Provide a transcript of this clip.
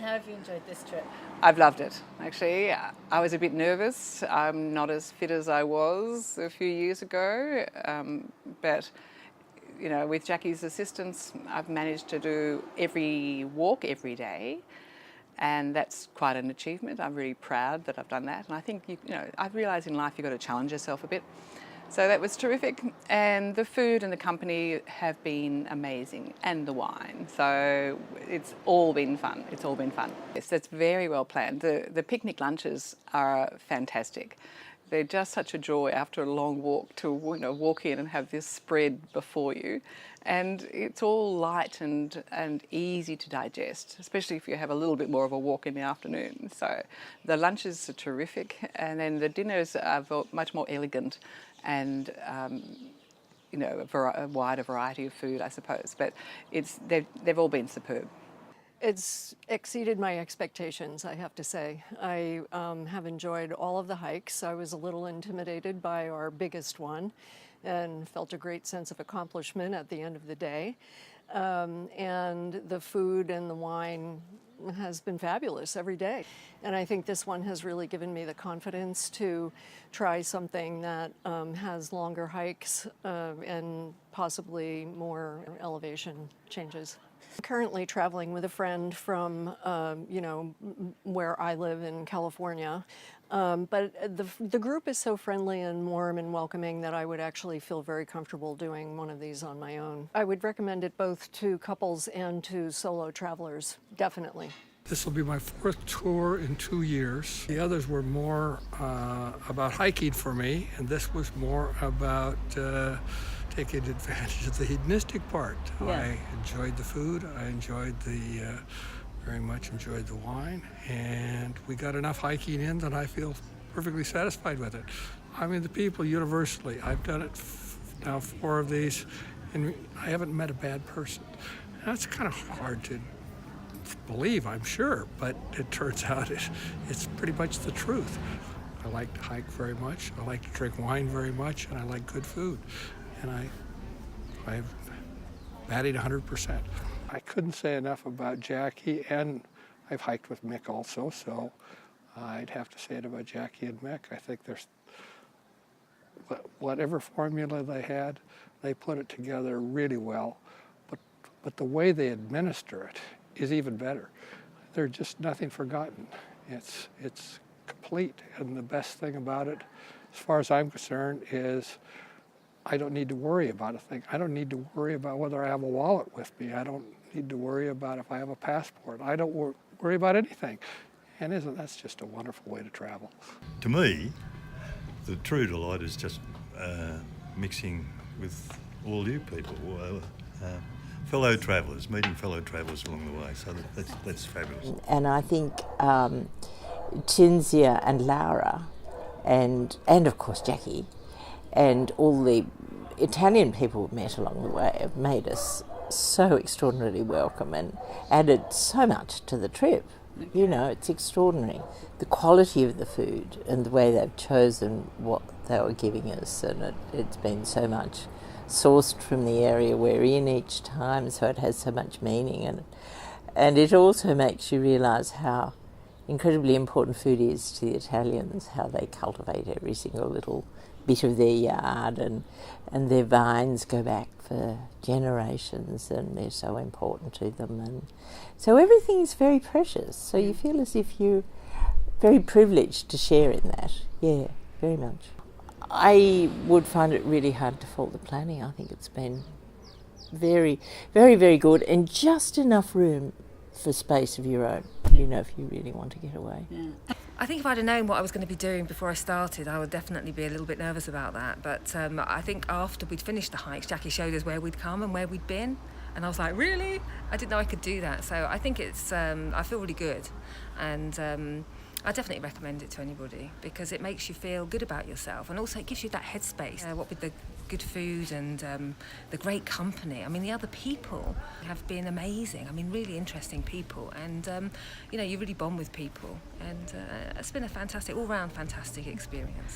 how have you enjoyed this trip? I've loved it, actually. I was a bit nervous. I'm not as fit as I was a few years ago, but you know, with Jackie's assistance, I've managed to do every walk every day, and that's quite an achievement. I'm really proud that I've done that, and I think I've realised in life you've got to challenge yourself a bit. So that was terrific, and the food and the company have been amazing, and the wine. So it's all been fun. It's all been fun. Yes, that's very well planned. The picnic lunches are fantastic. They're just such a joy after a long walk to walk in and have this spread before you, and it's all light and easy to digest, especially if you have a little bit more of a walk in the afternoon. So the lunches are terrific, and then the dinners are much more elegant, and a wider variety of food, I suppose. But they've all been superb. It's exceeded my expectations, I have to say. I have enjoyed all of the hikes. I was a little intimidated by our biggest one and felt a great sense of accomplishment at the end of the day. And the food and the wine has been fabulous every day. And I think this one has really given me the confidence to try something that has longer hikes and possibly more elevation changes. I'm currently traveling with a friend from, where I live in California. But the group is so friendly and warm and welcoming that I would actually feel very comfortable doing one of these on my own. I would recommend it both to couples and to solo travelers, definitely. This will be my fourth tour in 2 years. The others were more about hiking for me, and this was more about taking advantage of the hedonistic part. Yeah. I enjoyed the food. I enjoyed very much enjoyed the wine, and we got enough hiking in that I feel perfectly satisfied with it. I mean, the people universally, I've done it now 4 of these, and I haven't met a bad person. That's kind of hard to believe, I'm sure, but it turns out it's pretty much the truth. I like to hike very much, I like to drink wine very much, and I like good food. And I've batted 100%. I couldn't say enough about Jackie, and I've hiked with Mick also, so I'd have to say it about Jackie and Mick. I think there's whatever formula they had, they put it together really well, but the way they administer it is even better. There's just nothing forgotten. It's complete, and the best thing about it, as far as I'm concerned, is I don't need to worry about a thing. I don't need to worry about whether I have a wallet with me. I don't need to worry about if I have a passport. I don't worry about anything. And that's just a wonderful way to travel. To me, the true delight is just mixing with all you people, fellow travellers, meeting fellow travellers along the way. So that's fabulous. And I think Cinzia and Laura and of course Jackie and all the Italian people we've met along the way have made us so extraordinarily welcome and added so much to the trip. You know, it's extraordinary. The quality of the food and the way they've chosen what they were giving us, and it's been so much sourced from the area we're in each time, so it has so much meaning, and it also makes you realise how incredibly important food is to the Italians, how they cultivate every single little bit of their yard, and their vines go back for generations, and they're so important to them, and so everything's very precious, so you feel as if you're very privileged to share in that. Yeah, very much. I would find it really hard to fault the planning. I think it's been very, very, very good, and just enough room for space of your own, you know, if you really want to get away. Yeah. I think if I'd have known what I was going to be doing before I started, I would definitely be a little bit nervous about that. But I think after we'd finished the hikes, Jackie showed us where we'd come and where we'd been. And I was like, really? I didn't know I could do that. So I think I feel really good. And I definitely recommend it to anybody because it makes you feel good about yourself, and also it gives you that headspace. What with the good food and the great company, I mean, the other people have been amazing. I mean, really interesting people, and you really bond with people, and it's been a fantastic, all-round fantastic experience.